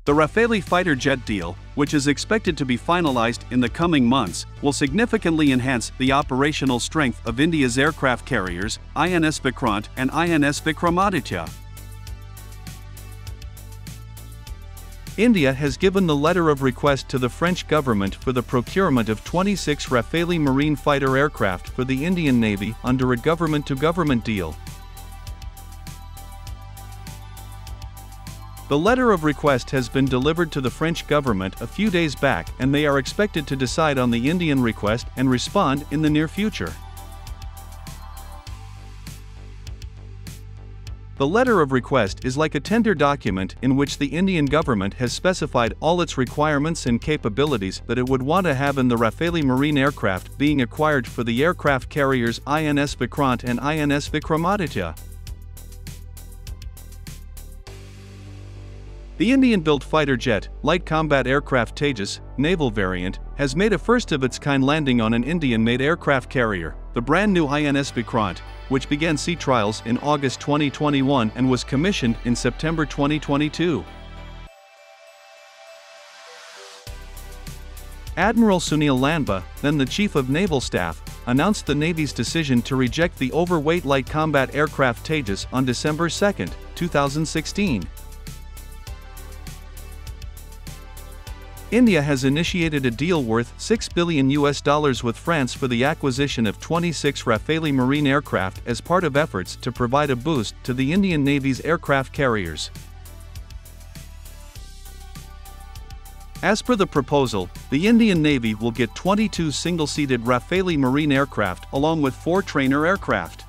The Rafale fighter jet deal, which is expected to be finalized in the coming months, will significantly enhance the operational strength of India's aircraft carriers, INS Vikrant and INS Vikramaditya. India has given the letter of request to the French government for the procurement of 26 Rafale Marine fighter aircraft for the Indian Navy under a government-to-government deal. The letter of request has been delivered to the French government a few days back, and they are expected to decide on the Indian request and respond in the near future. The letter of request is like a tender document in which the Indian government has specified all its requirements and capabilities that it would want to have in the Rafale Marine aircraft being acquired for the aircraft carriers INS Vikrant and INS Vikramaditya. The Indian-built fighter jet, light combat aircraft Tejas, naval variant, has made a first-of-its-kind landing on an Indian-made aircraft carrier, the brand-new INS Vikrant, which began sea trials in August 2021 and was commissioned in September 2022. Admiral Sunil Lanba, then the Chief of Naval Staff, announced the Navy's decision to reject the overweight light combat aircraft Tejas on December 2, 2016. India has initiated a deal worth $6 billion with France for the acquisition of 26 Rafale Marine aircraft as part of efforts to provide a boost to the Indian Navy's aircraft carriers. As per the proposal, the Indian Navy will get 22 single-seated Rafale Marine aircraft along with 4 trainer aircraft.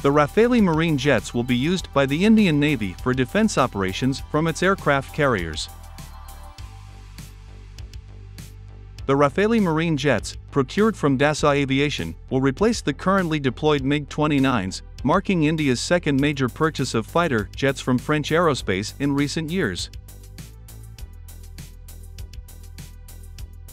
The Rafale Marine jets will be used by the Indian Navy for defense operations from its aircraft carriers. The Rafale Marine jets, procured from Dassault Aviation, will replace the currently deployed MiG-29s, marking India's second major purchase of fighter jets from French aerospace in recent years.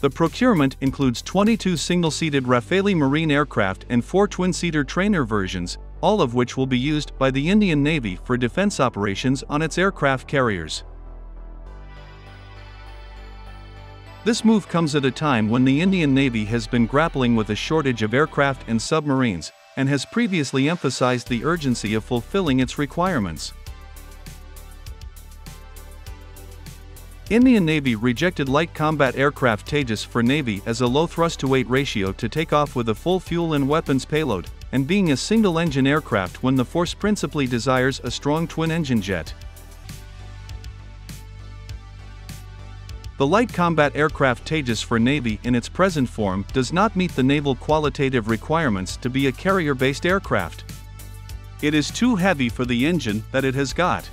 The procurement includes 22 single-seated Rafale Marine aircraft and 4 twin-seater trainer versions, all of which will be used by the Indian Navy for defense operations on its aircraft carriers. This move comes at a time when the Indian Navy has been grappling with a shortage of aircraft and submarines, and has previously emphasized the urgency of fulfilling its requirements. Indian Navy rejected light combat aircraft Tejas for Navy as a low thrust-to-weight ratio to take off with a full fuel and weapons payload, and being a single-engine aircraft when the force principally desires a strong twin-engine jet. The light combat aircraft Tejas for Navy in its present form does not meet the naval qualitative requirements to be a carrier-based aircraft. It is too heavy for the engine that it has got.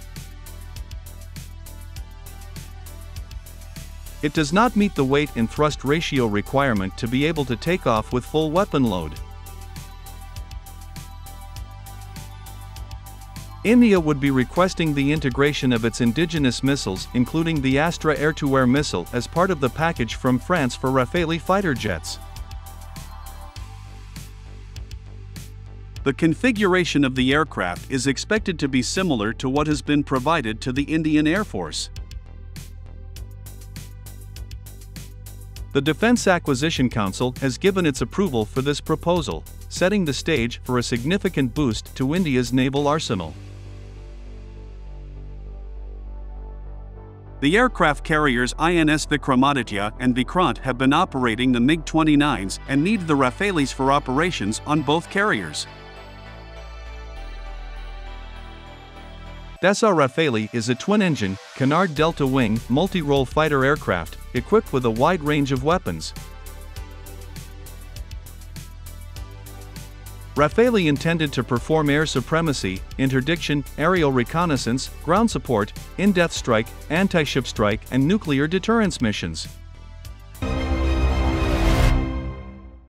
It does not meet the weight and thrust ratio requirement to be able to take off with full weapon load. India would be requesting the integration of its indigenous missiles, including the Astra air-to-air missile, as part of the package from France for Rafale fighter jets. The configuration of the aircraft is expected to be similar to what has been provided to the Indian Air Force. The Defense Acquisition Council has given its approval for this proposal, setting the stage for a significant boost to India's naval arsenal. The aircraft carriers INS Vikramaditya and Vikrant have been operating the MiG-29s and need the Rafales for operations on both carriers. Dassault Rafale is a twin-engine, canard delta-wing, multi-role fighter aircraft, equipped with a wide range of weapons. Rafale intended to perform air supremacy, interdiction, aerial reconnaissance, ground support, in-depth strike, anti-ship strike, and nuclear deterrence missions.